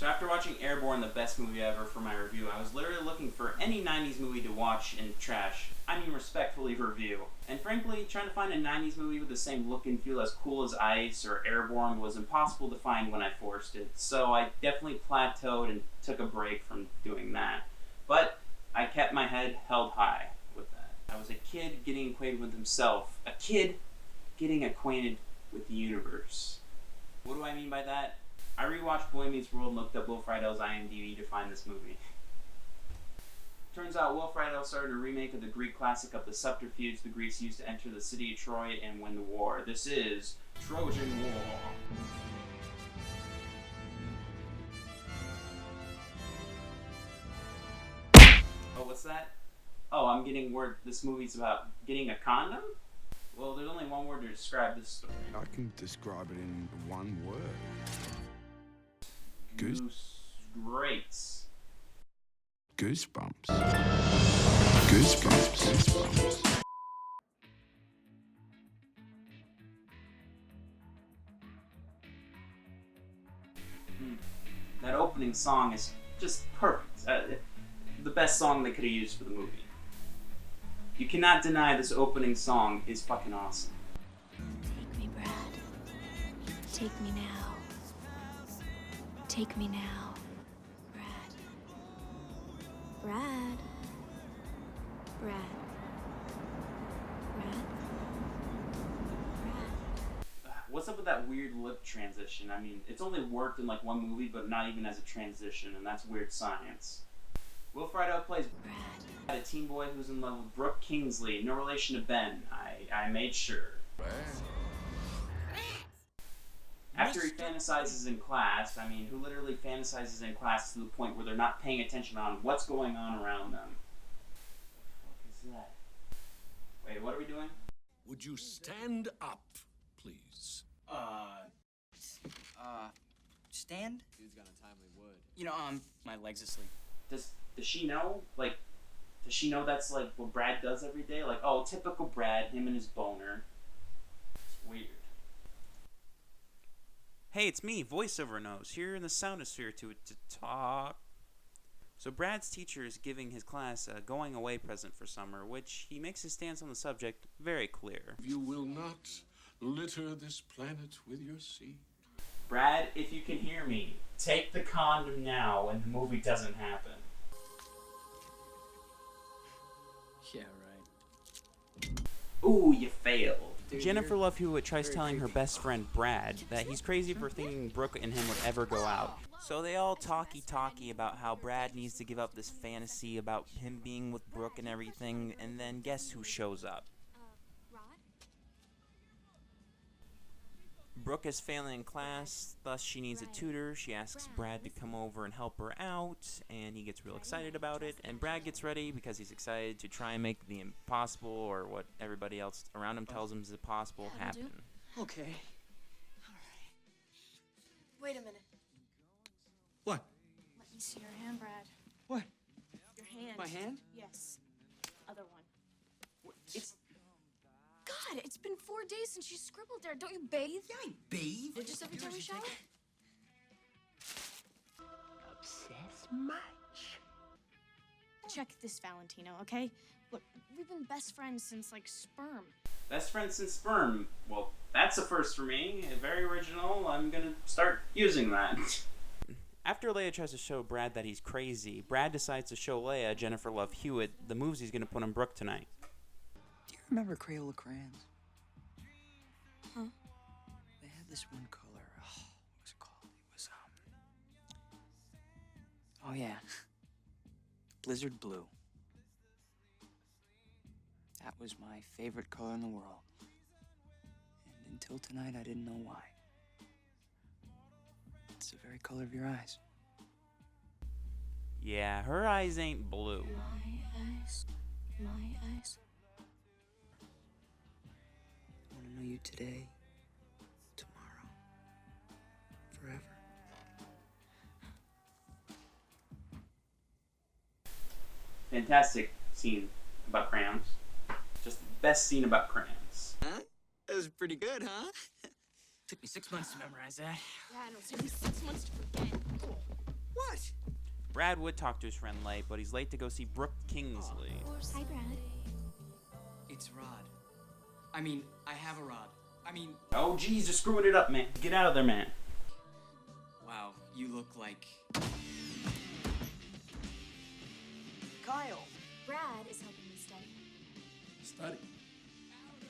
So after watching Airborne, the best movie ever, for my review, I was literally looking for any 90s movie to watch and trash. I mean respectfully review. And frankly, trying to find a 90s movie with the same look and feel as Cool as Ice or Airborne was impossible to find when I forced it. So I definitely plateaued and took a break from doing that. But I kept my head held high with that. I was a kid getting acquainted with himself. A kid getting acquainted with the universe. What do I mean by that? I rewatched Boy Meets World and looked up Will Friedle's IMDb to find this movie. Turns out Will Friedle started a remake of the Greek classic of the subterfuge the Greeks used to enter the city of Troy and win the war. This is Trojan War. Oh, what's that? Oh, I'm getting word this movie's about getting a condom? Well, there's only one word to describe this story. I can describe it in one word. Greats. Goosebumps. Goosebumps. That opening song is just perfect. The best song they could have used for the movie. You cannot deny this opening song is fucking awesome. Take me, Brad. Take me now. Take me now. Brad. Brad. Brad. Brad. Brad. What's up with that weird lip transition? I mean, it's only worked in like one movie, but not even as a transition, and that's weird science. Will Friedle plays Brad, a teen boy who's in love with Brooke Kingsley, no relation to Ben. I made sure. After he fantasizes in class, I mean, who literally fantasizes in class to the point where they're not paying attention on what's going on around them? What the fuck is that? Wait, what are we doing? Would you stand up, please? Stand? Dude's got untimely wood. You know, my leg's asleep. Does she know? Like, does she know that's like what Brad does every day? Like, oh, typical Brad, him and his boner. It's weird. Hey, it's me, Voiceover Nose, here in the Soundosphere to talk. So Brad's teacher is giving his class a going away present for summer, which he makes his stance on the subject very clear. You will not litter this planet with your seed. Brad, if you can hear me, take the condom now and the movie doesn't happen. Yeah, right. Ooh, you failed. Dude, Jennifer Love Hewitt tries telling her best friend Brad that he's crazy for thinking Brooke and him would ever go out. So they all talky about how Brad needs to give up this fantasy about him being with Brooke and everything, and then guess who shows up? Brooke is failing in class, thus she needs a tutor. She asks Brad to come over and help her out, and he gets real excited about it. And Brad gets ready because he's excited to try and make the impossible, or what everybody else around him tells him is impossible, happen. Okay. Alright. Wait a minute. What? Let me see your hand, Brad. What? Your hand. My hand? Yes. Other one. It's... God, it's been 4 days since you scribbled there. Don't you bathe? Yeah, I bathe. Or just every time you shower? Obsessed much. Check this, Valentino, okay? Look, we've been best friends since, like, sperm. Best friend since sperm. Well, that's a first for me. Very original. I'm gonna start using that. After Leia tries to show Brad that he's crazy, Brad decides to show Leia, Jennifer Love Hewitt, the moves he's gonna put on Brooke tonight. Do you remember Crayola crayons? Huh? They had this one color. Oh, what was it called? It was, oh, yeah. Blizzard blue. That was my favorite color in the world. And until tonight, I didn't know why. It's the very color of your eyes. Yeah, her eyes ain't blue. My eyes. My eyes. I want to know you today, tomorrow, forever. Fantastic scene about crayons. Just the best scene about crayons. Huh? That was pretty good, huh? Took me 6 months to memorize that. Yeah, and it'll take me 6 months to forget. Cool. Brad would talk to his friend Lay, but he's late to go see Brooke Kingsley. Hi, Brad. It's Rod. I mean, I have a rod. I mean, Oh, geez, you're screwing it up, man. Get out of there, man. wow, you look like... Kyle! Brad is helping me study. Study.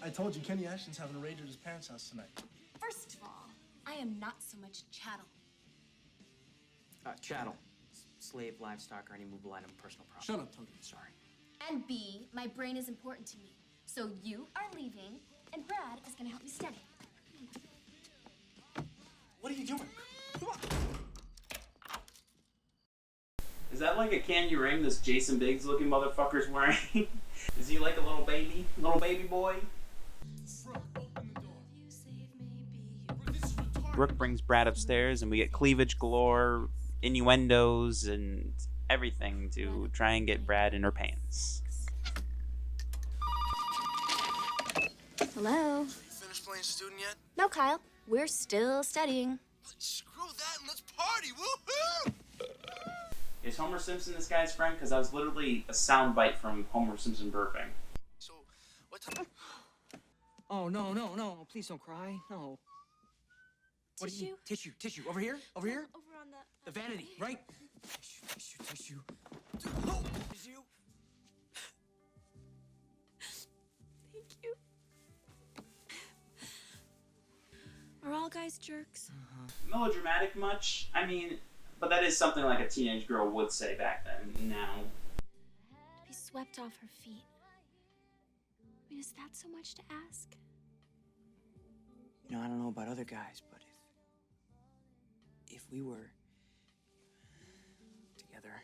I told you Kenny Ashton's having a raid at his parents' house tonight. First of all, I am not so much chattel. Chattel. Slave, livestock, or any movable item, personal property. Shut up, Tony. Sorry. And B, my brain is important to me. So you are leaving, and Brad is gonna help me study. What are you doing? Come on! Is that like a candy ring this Jason Biggs looking motherfucker's wearing? Is he like a little baby? Little baby boy? Brooke brings Brad upstairs and we get cleavage galore, innuendos, and everything to try and get Brad in her pants. Hello? You finished playing student yet? No, Kyle. We're still studying. Screw that and let's party! Woohoo! Is Homer Simpson this guy's friend? Because that was literally a soundbite from Homer Simpson burping. So, what time? Oh, no, no, no. Please don't cry. No. What do you need? Tissue? Tissue. Over here? Over here? Over on The vanity, right? Tissue. Thank you. Are all guys jerks? Melodramatic much? I mean, but that is something like a teenage girl would say back then. Now, To be swept off her feet. I mean, is that so much to ask? You know, I don't know about other guys, but if we were together,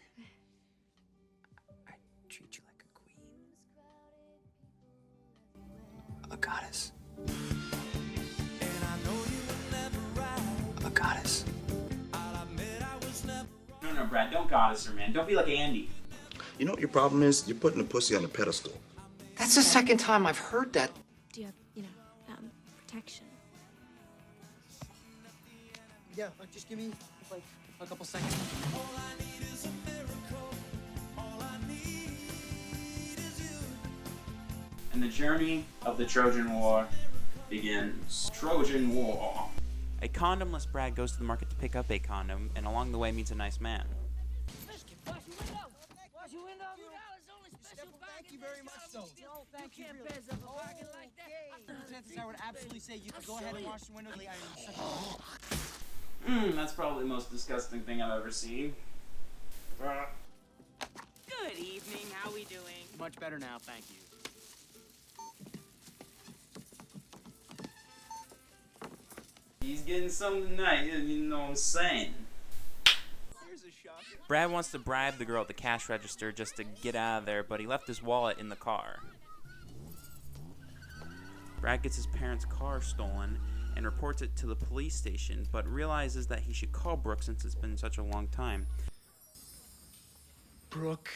I'd treat you like a queen. A goddess. A goddess. no, Brad, don't goddess her, man. Don't be like Andy. You know what your problem is? You're putting the pussy on a pedestal. That's the second time I've heard that. Do you have, protection? Yeah, just give me, like, a couple seconds. And the journey of the Trojan War begins. Trojan War. A condomless Brad goes to the market to pick up a condom, and along the way meets a nice man. Thank you very much, so. No, thank you. Chances I would absolutely say you could go ahead and wash the windows. That's probably the most disgusting thing I've ever seen. Good evening. How we doing? Much better now, thank you. He's getting something tonight, you know what I'm saying? Brad wants to bribe the girl at the cash register just to get out of there, but he left his wallet in the car. Brad gets his parents' car stolen and reports it to the police station, but realizes that he should call Brooke since it's been such a long time. Brooke.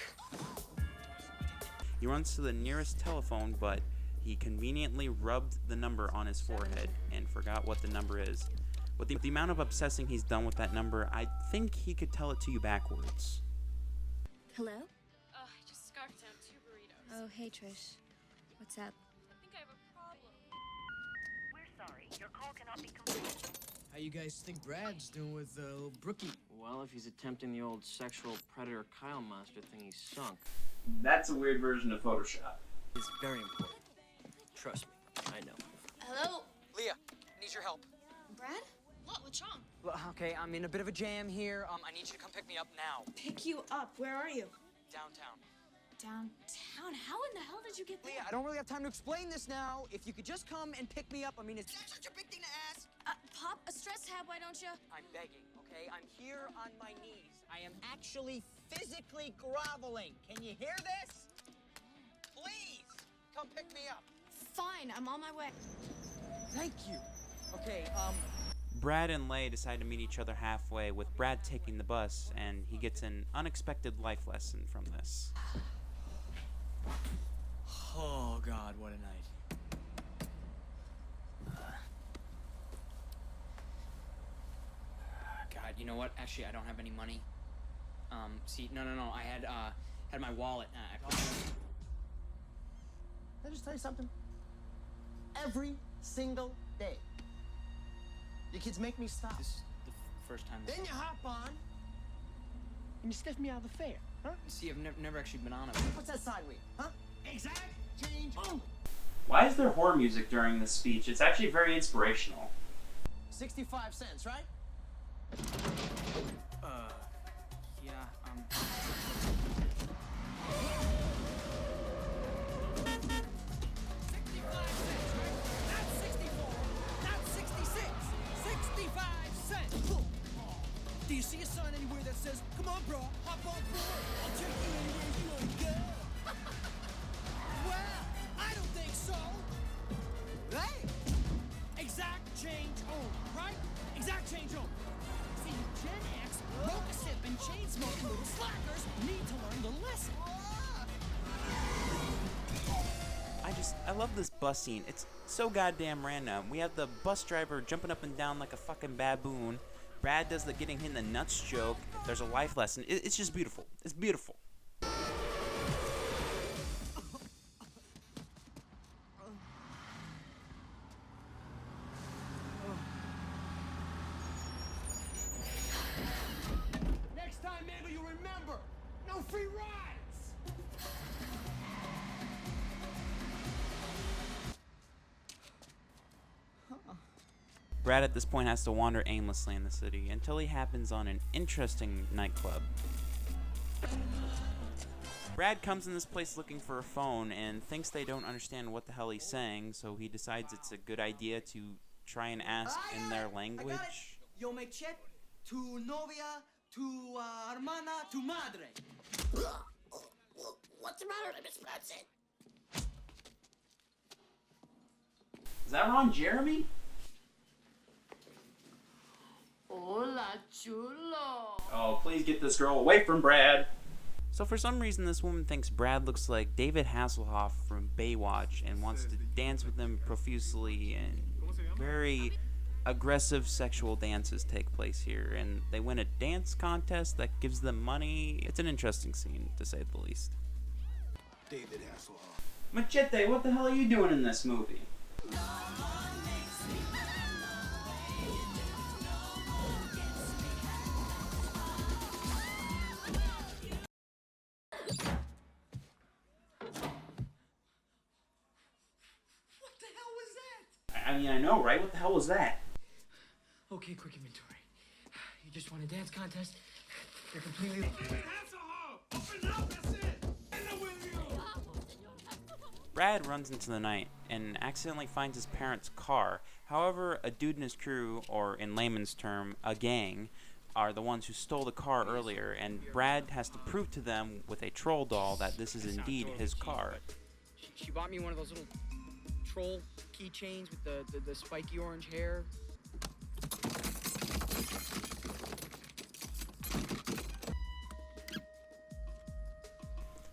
He runs to the nearest telephone, but he conveniently rubbed the number on his forehead and forgot what the number is. With the amount of obsessing he's done with that number, I think he could tell it to you backwards. Hello? I just scarfed down 2 burritos. Oh, hey, Trish. What's up? I think I have a problem. We're sorry, your call cannot be completed. How you guys think Brad's doing with little Brookie? Well, if he's attempting the old sexual predator Kyle monster thing, he's sunk. That's a weird version of Photoshop. It's very important. Trust me, I know. Hello? Leah, need your help. Brad? What? What's wrong? Well, okay, I'm in a bit of a jam here. I need you to come pick me up now. Pick you up. Where are you? Downtown. Downtown? How in the hell did you get there? Leah, I don't really have time to explain this now. If you could just come and pick me up, I mean, it's not such a big thing to ask. Pop a stress tab, why don't you? I'm begging, okay? I'm here on my knees. I am actually physically groveling. Can you hear this? Please, come pick me up. Fine, I'm on my way. Thank you. Okay, Brad and Lay decide to meet each other halfway, with Brad taking the bus, and he gets an unexpected life lesson from this. Oh, God, what a night. God, you know what? Actually, I don't have any money. See, no. I had my wallet. Can I just tell you something? Every single day, your kids make me stop. This is the first time. Then you hop on and you sniff me out of the fair, huh? See, I've never actually been on it. What's that side wheel, huh? Exact change. Oh. Why is there horror music during this speech? It's actually very inspirational. 65 cents, right? Yeah, 65 cents. Do you see a sign anywhere that says, "Come on, bro, hop on board. I'll take you anywhere you want to go"? Well, I don't think so. Hey, exact change only, right? Exact change only. See, Gen X, mocha sipping, chain smoking little slackers need to learn the lesson. I love this bus scene. It's so goddamn random. We have the bus driver jumping up and down like a fucking baboon. Brad does the getting hit in the nuts joke. There's a life lesson. It's just beautiful. It's beautiful. Next time, maybe you remember, no free rides. Brad at this point has to wander aimlessly in the city until he happens on an interesting nightclub. Brad comes in this place looking for a phone and thinks they don't understand what the hell he's saying, so he decides it's a good idea to try and ask in their language. Yo me check tu novia, tu hermana, tu madre. What's the matter, Miss Benson? Is that Ron Jeremy? Hola, chulo. Oh, please get this girl away from Brad. So for some reason, this woman thinks Brad looks like David Hasselhoff from Baywatch and wants to dance with him profusely, and very aggressive sexual dances take place here, and they win a dance contest that gives them money. It's an interesting scene, to say the least. David Hasselhoff. Machete, what the hell are you doing in this movie? I mean, I know, right? What the hell was that? Okay, quick inventory. You just won a dance contest. You're completely... Brad runs into the night and accidentally finds his parents' car. However, a dude and his crew, or in layman's term, a gang, are the ones who stole the car earlier, and Brad has to prove to them with a troll doll that this is indeed his car. She bought me one of those little troll keychains with the spiky orange hair.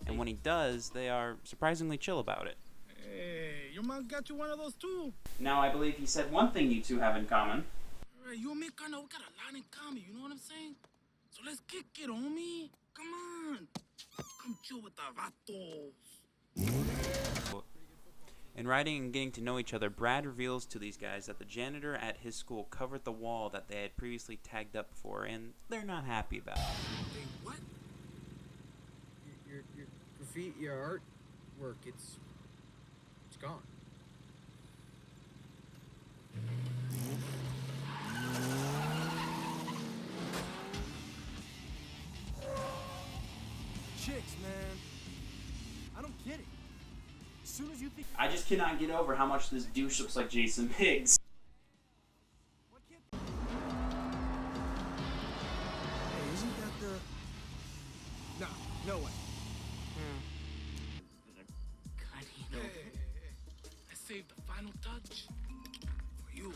And when he does, they are surprisingly chill about it. Hey, your mom got you one of those too. Now, I believe he said one thing you two have in common. Alright, you and me, kinda, we got a lot in common, you know what I'm saying? So let's kick it, homie. Come on. Come chill with the vatos. In writing and getting to know each other, Brad reveals to these guys that the janitor at his school covered the wall that they had previously tagged up before, and they're not happy about it. Hey, what? Your graffiti, your artwork, it's gone. Chicks, man. I don't get it. As soon as you think... I just cannot get over how much this douche looks like Jason Biggs. Hey, isn't that the... No, no way. I saved the final touch for you.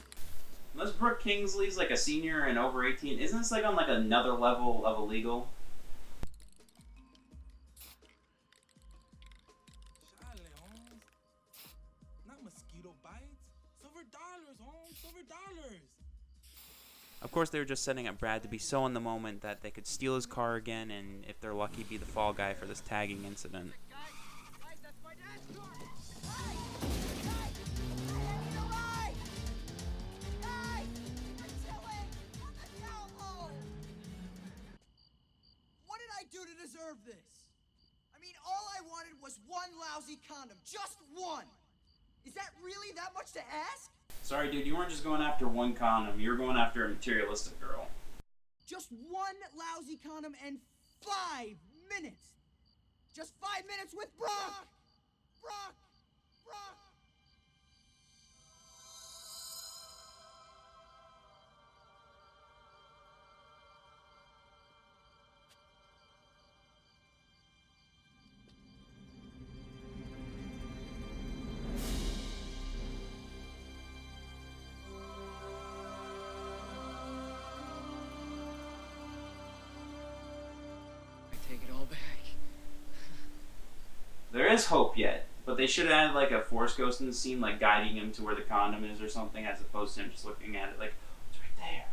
Unless Brooke Kingsley's like a senior and over 18, isn't this like on like another level of illegal? Chale, Holmes. Not mosquito bites. Silver dollars, Holmes. Silver dollars. Of course, they were just setting up Brad to be so in the moment that they could steal his car again and, if they're lucky, be the fall guy for this tagging incident. What did I do to deserve this? I mean, all I wanted was one lousy condom. Just one! Is that really that much to ask? Sorry, dude, you weren't just going after one condom. You were going after a materialistic girl. Just one lousy condom and 5 minutes. Just 5 minutes with Brooke! Brooke! Brooke! Take it all back. There is hope yet, but they should have added like a force ghost in the scene, like guiding him to where the condom is or something, as opposed to him just looking at it like, it's right there.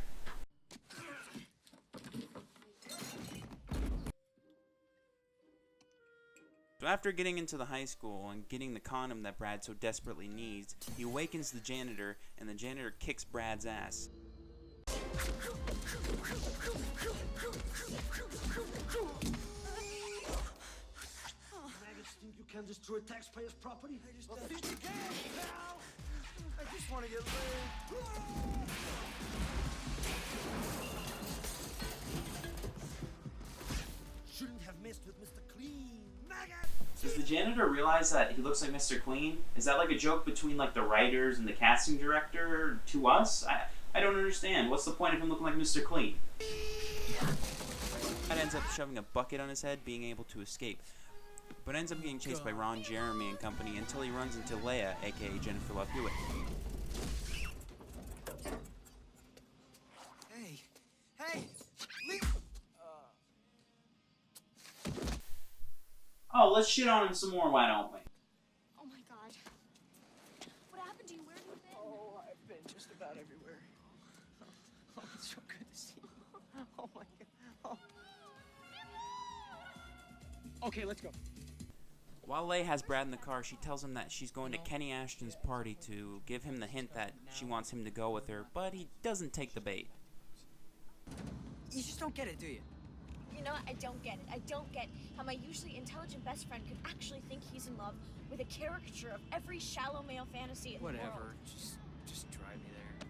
So after getting into the high school and getting the condom that Brad so desperately needs, he awakens the janitor, and the janitor kicks Brad's ass. Think you can destroy taxpayers' property? I just think you can, pal! I just want to get laid. Shouldn't have messed with Mr. Clean, maggot! Does the janitor realize that he looks like Mr. Clean? Is that like a joke between like the writers and the casting director to us? I don't understand. What's the point of him looking like Mr. Clean? Brad ends up shoving a bucket on his head, being able to escape, but ends up getting chased by Ron Jeremy and company until he runs into Leia, aka Jennifer Love Hewitt. Hey! Hey! Leave! Oh, let's shit on him some more, why don't we? Oh my god. What happened to you? Where have you been? Oh, I've been just about everywhere. Oh, it's so good to see you. Oh my god. Oh. Okay, let's go. While Leia has Brad in the car, she tells him that she's going to Kenny Ashton's party to give him the hint that she wants him to go with her, but he doesn't take the bait. You just don't get it, do you? You know, I don't get it. I don't get how my usually intelligent best friend could actually think he's in love with a caricature of every shallow male fantasy in the world. Whatever. Just drive me there.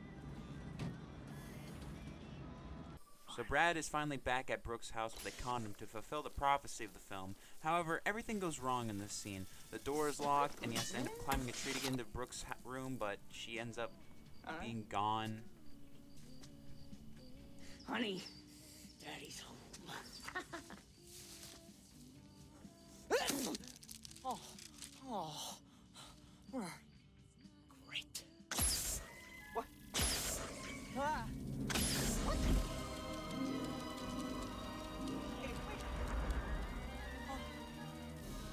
So Brad is finally back at Brooke's house with a condom to fulfill the prophecy of the film. However, everything goes wrong in this scene. The door is locked, and he has to end up climbing a tree to get into Brooke's room, but she ends up being gone. Honey, Daddy's home. Where? Great. What? Ah. What? Hey, wait.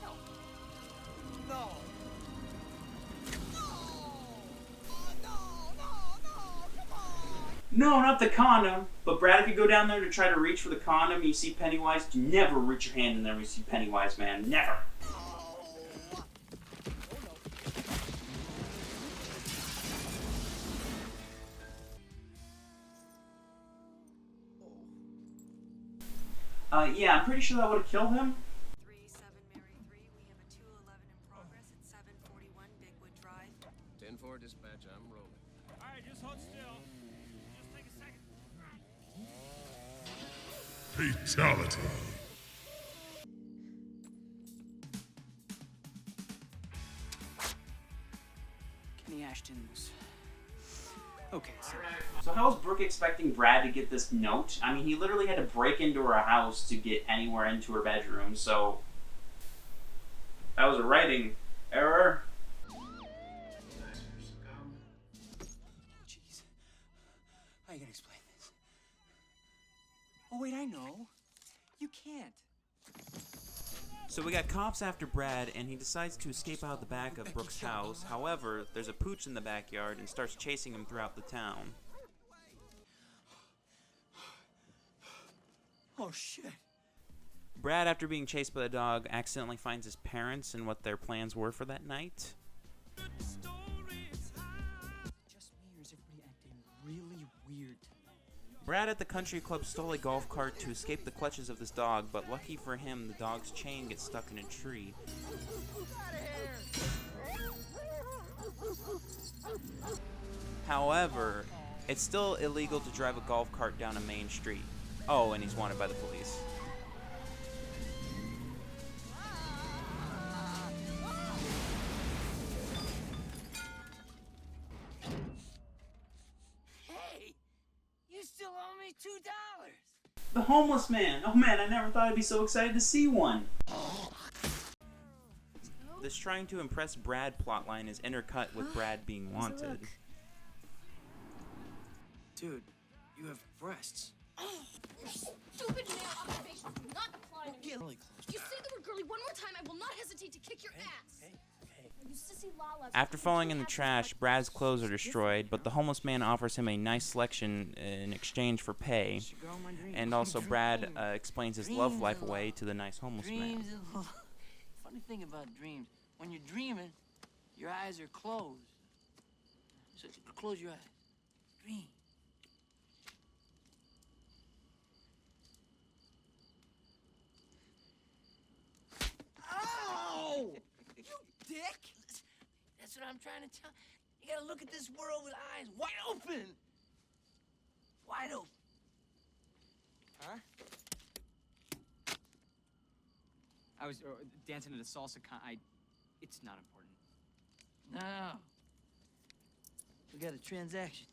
No. No. No, not the condom. But Brad, if you go down there to try to reach for the condom, you see Pennywise, never reach your hand in there when you see Pennywise, man. Never. Yeah, I'm pretty sure that would have killed him. 37 Mary 3, we have a 211 in progress at 741 Bigwood Drive. 10-4 dispatch, I'm rolling. Alright, just hold still. Just take a second. Fatality. Kenny Ashton's. Okay, So how was Brooke expecting Brad to get this note? I mean, he literally had to break into her house to get anywhere into her bedroom, so that was a writing error. Jeez. How are you gonna explain this? Oh, wait, I know. You can't. So we got cops after Brad, and he decides to escape out the back of Brooke's house. However, there's a pooch in the backyard and starts chasing him throughout the town. Oh, shit. Brad, after being chased by the dog, accidentally finds his parents and what their plans were for that night. Just me, or is everybody acting really weird tonight? Brad at the country club stole a golf cart to escape the clutches of this dog, but lucky for him, the dog's chain gets stuck in a tree. However, it's still illegal to drive a golf cart down a main street. Oh, and he's wanted by the police. Hey, you still owe me $2. The homeless man! Oh man, I never thought I'd be so excited to see one! This trying to impress Brad plotline is intercut with Brad being wanted. Dude, you have breasts. Oh, your stupid male observations do not apply to me. Get really close. You say the word girly one more time, I will not hesitate to kick your ass. You sissy lala. After falling in the trash, Brad's clothes are destroyed, but the homeless man offers him a nice selection in exchange for pay. And also Brad explains his love life away to the nice homeless man. Funny thing about dreams, when you're dreaming, your eyes are closed. So close your eyes. Dream. Ow! You dick! That's what I'm trying to tell. You gotta look at this world with eyes wide open. Wide open. Huh? I was dancing at a salsa it's not important. No. We got a transaction.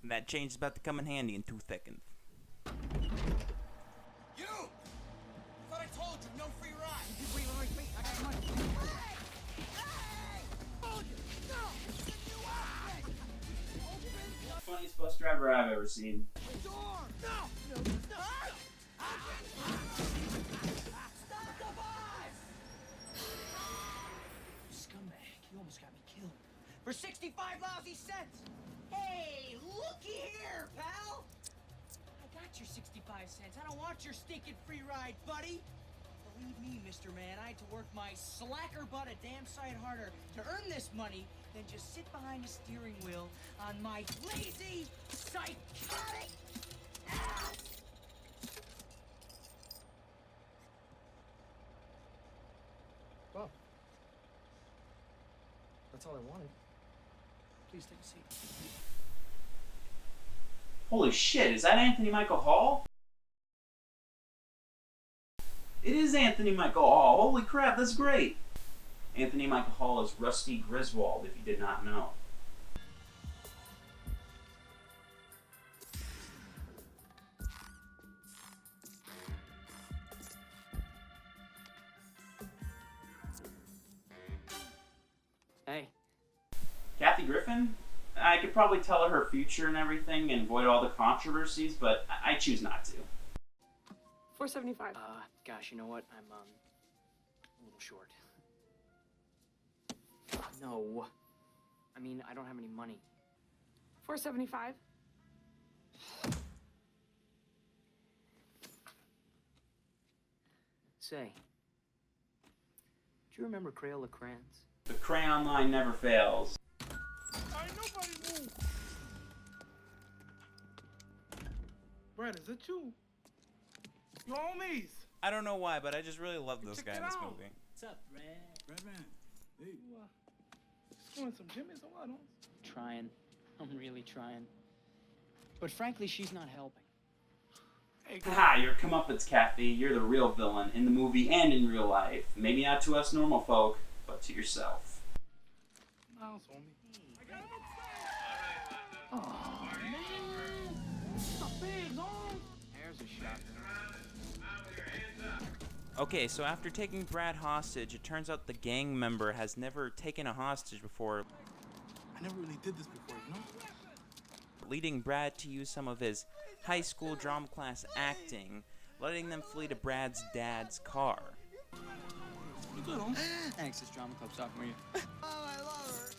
That change is about to come in handy in 2 seconds. You! Thought I told you, no free ride. Wait, I got money. Hey! Told you! No! Funniest bus driver I've ever seen. Door! No! Stop the bus! Scumbag, you almost got me killed. For 65 lousy cents! Hey, looky here, pal! I got your 65 cents. I don't want your stinking free ride, buddy. Believe me, Mr. Man, I had to work my slacker butt a damn sight harder to earn this money than just sit behind a steering wheel on my lazy, psychotic ass! Well, that's all I wanted. Please take a seat. Holy shit, is that Anthony Michael Hall? It is Anthony Michael Hall. Holy crap, that's great. Anthony Michael Hall is Rusty Griswold, if you did not know. Hey. Kathy Griffin? I could probably tell her future and everything and avoid all the controversies, but I choose not to. $4.75. Gosh, you know what? I'm, a little short. No. I mean, I don't have any money. $4.75. Say, do you remember Crayola crayons? The crayon line never fails. Ain't nobody move. Brad, is it you? Your homies. I don't know why, but I just really love this guy in this movie. What's up, Brad? Brad. Hey. You want some Jimmy's or what? Trying. I'm really trying. But frankly, she's not helping. Hey, Haha, your comeuppance, Kathy. You're the real villain in the movie and in real life. Maybe not to us normal folk, but to yourself. Mouse on me. I got him upstairs. Oh, man. Stop big, on. There's a shot. Okay, so after taking Brad hostage, it turns out the gang member has never taken a hostage before, I never really did this before, you know? leading Brad to use some of his high school drama class acting, letting them flee to Brad's dad's car. You good, homie? Thanks, this drama club sophomore year. Oh, I love her.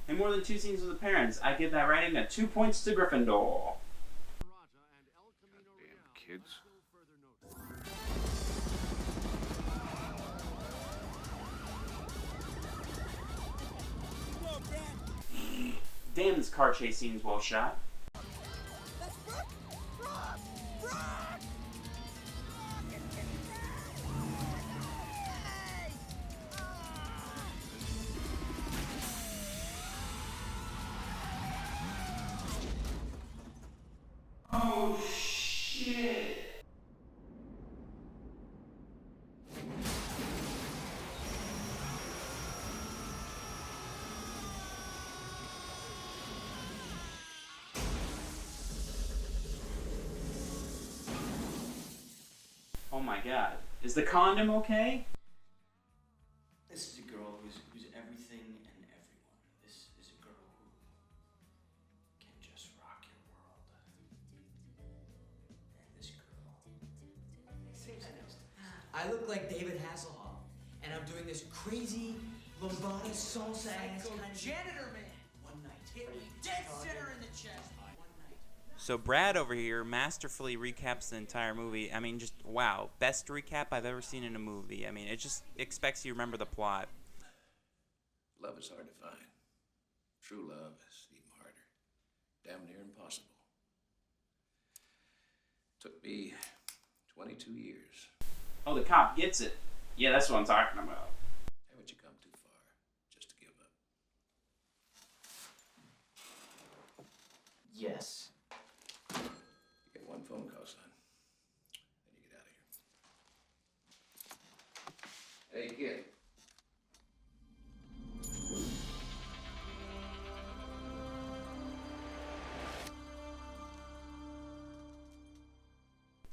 In more than 2 scenes with the parents, I give that rating a 2 points to Gryffindor. kids. Damn, this car chase scene's well shot. That's Brooke! Brooke! Brooke! Oh shit! Oh my god. Is the condom okay? This is a girl who's everything and everyone. This is a girl who can just rock your world. And this girl. I look like David Hasselhoff, and I'm doing this crazy lambada salsa ass kind of janitor man. One night, hit me dead center in the chest. So Brad over here masterfully recaps the entire movie. I mean, just wow, best recap I've ever seen in a movie. I mean, it just expects you to remember the plot. Love is hard to find. True love is even harder. Damn near impossible. Took me 22 years. Oh, the cop gets it. Yeah, that's what I'm talking about. Haven't you come too far just to give up? Yes. You get one phone call, son. Then you get out of here. Hey, kid.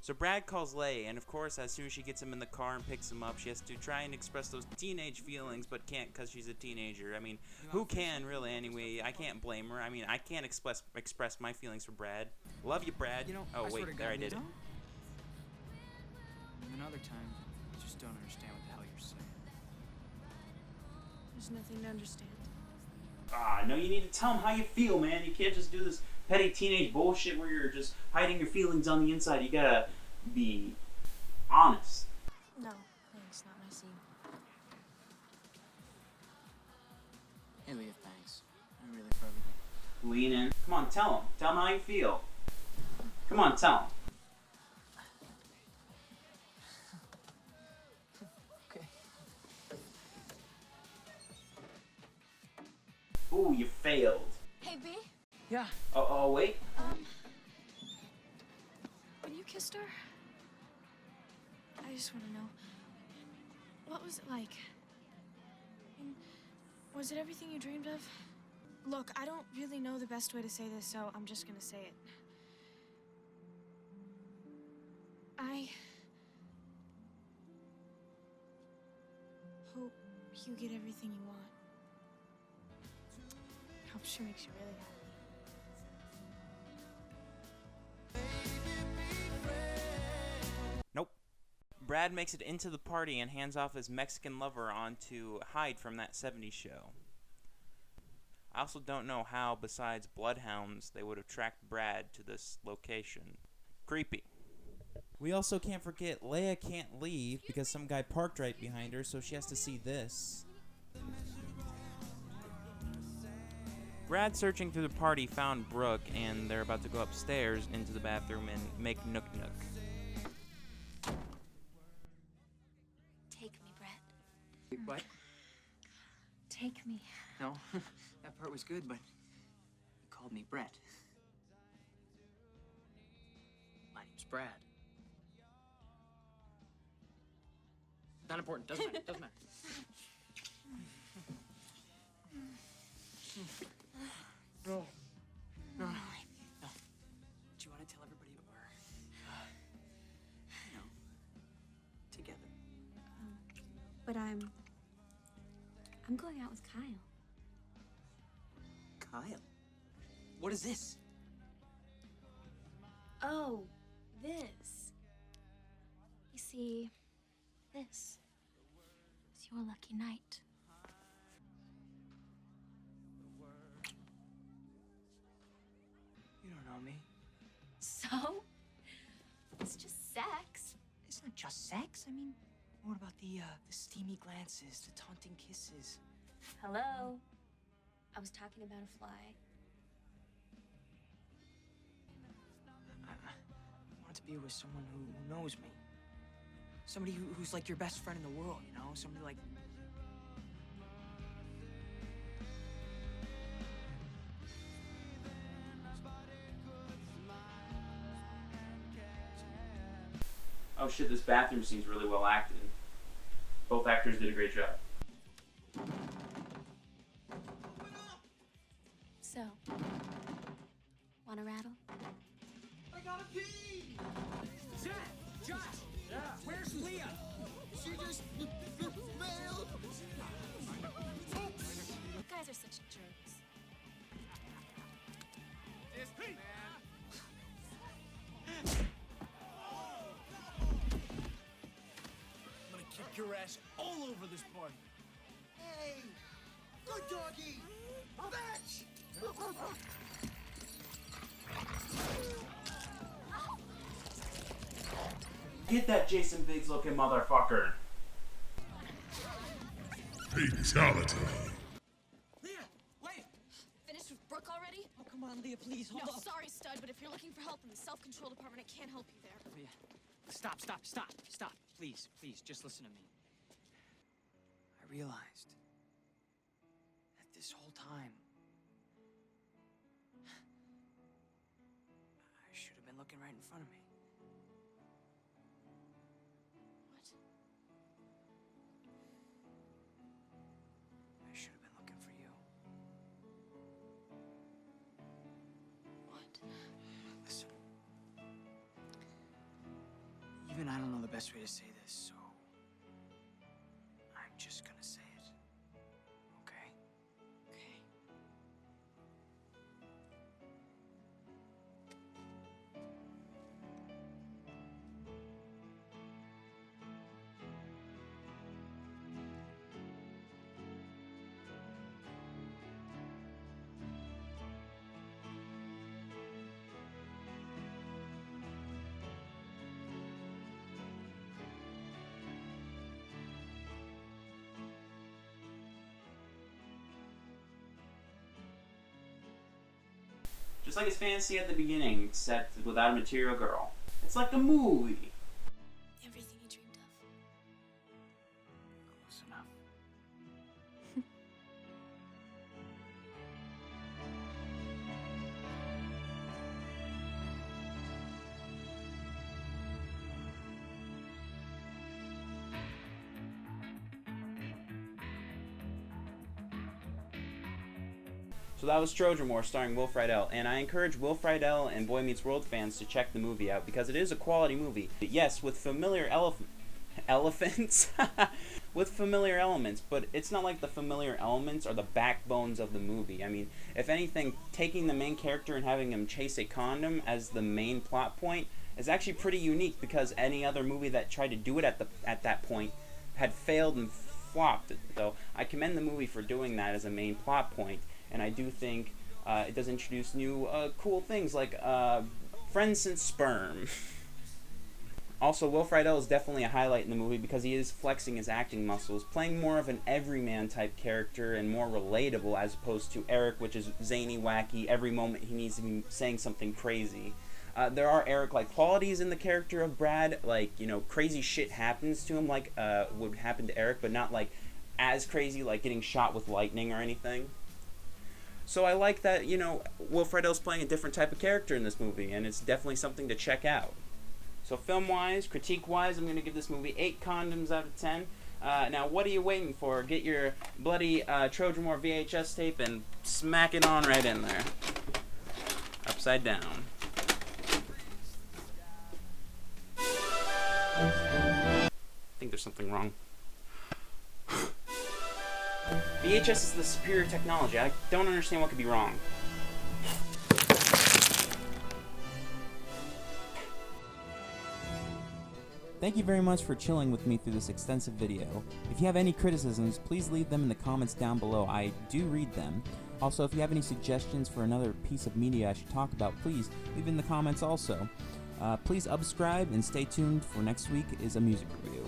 So Brad calls Leigh, and of course, as soon as she gets him in the car and picks him up, she has to try and express those teenage feelings, but can't because she's a teenager. I mean, who can, really, anyway? I can't blame her. I mean, I can't express my feelings for Brad. Love you, Brad. You know, Oh, I swear wait, to there God, I did it. And other times, I just don't understand what the hell you're saying. There's nothing to understand. Ah, no, you need to tell him how you feel, man. You can't just do this petty teenage bullshit where you're just hiding your feelings on the inside. You gotta be honest. No, thanks, not my scene. Hey, Leah, thanks. I'm really for everything. Lean in. Come on, tell him. Tell him how you feel. Come on, tell him. Okay. Ooh, you failed. Hey, B, Yeah. Oh, wait. When you kissed her, I just want to know, what was it like? And was it everything you dreamed of? Look, I don't really know the best way to say this, so I'm just gonna say it. I hope you get everything you want. Hope she makes you really happy. Nope. Brad makes it into the party and hands off his Mexican lover on to hide from that 70s show. I also don't know how, besides bloodhounds, they would have tracked Brad to this location. Creepy. We also can't forget Leia can't leave because some guy parked right behind her, so she has to see this. Brad, searching through the party, found Brooke, and they're about to go upstairs into the bathroom and make Nook Nook. Take me, Brett. What? Take me. No, that part was good, but you called me Brett. My name's Brad. Not important. Doesn't matter. Doesn't matter. No. No. No. No. Do you want to tell everybody that we're, together? But I'm going out with Kyle. Kyle? What is this? Oh, this. You see, this is your lucky night. You don't know me. So? It's just just sex? I mean, what about the steamy glances, the taunting kisses? Hello? I was talking about a fly. I want to be with someone who knows me. Somebody who's like your best friend in the world, you know? Somebody like... Oh shit, this bathroom scene's really well acted. Both actors did a great job. So, wanna rattle? I gotta pee! Zach! Josh! Yeah? Where's Leah? She just failed! You guys are such jerks. I'm gonna kick your ass all over this party. Hey! Good doggy! Fetch! Get that Jason Biggs looking motherfucker. Fatality. Leah! Wait! Finished with Brooke already? Oh, come on, Leah, please, hold No, up. sorry, stud, but if you're looking for help in the self-control department, I can't help you there. Leah, stop. Please, just listen to me. I realized that this whole time, I should have been looking right in front of me. What? I should have been looking for you. What? Listen. Even I don't know the best way to say this, so I'm just gonna say it. Okay? Okay. Just like his fantasy at the beginning, except without a material girl. It's like a movie. Everything you dreamed of. Close enough. So that was Trojan War starring Will Friedle, and I encourage Will Friedle and Boy Meets World fans to check the movie out because it is a quality movie. Yes, with familiar elephants, with familiar elements, but it's not like the familiar elements are the backbones of the movie. I mean, if anything, taking the main character and having him chase a condom as the main plot point is actually pretty unique because any other movie that tried to do it at that point had failed and flopped. So I commend the movie for doing that as a main plot point. And I do think it does introduce new cool things like friends since sperm. Also, Will Friedle is definitely a highlight in the movie because he is flexing his acting muscles, playing more of an everyman type character and more relatable as opposed to Eric, which is zany, wacky, every moment he needs to be saying something crazy. There are Eric-like qualities in the character of Brad, like, you know, crazy shit happens to him like would happen to Eric, but not like as crazy, like getting shot with lightning or anything. So I like that, you know, Will Friedle's playing a different type of character in this movie, and it's definitely something to check out. So film-wise, critique-wise, I'm going to give this movie 8 condoms out of 10. Now, what are you waiting for? Get your bloody Trojan War VHS tape and smack it on right in there. Upside down. I think there's something wrong. VHS is the superior technology. I don't understand what could be wrong. Thank you very much for chilling with me through this extensive video. If you have any criticisms, please leave them in the comments down below. I do read them. Also, if you have any suggestions for another piece of media I should talk about, please leave in the comments also. Please subscribe and stay tuned for next week is a music review.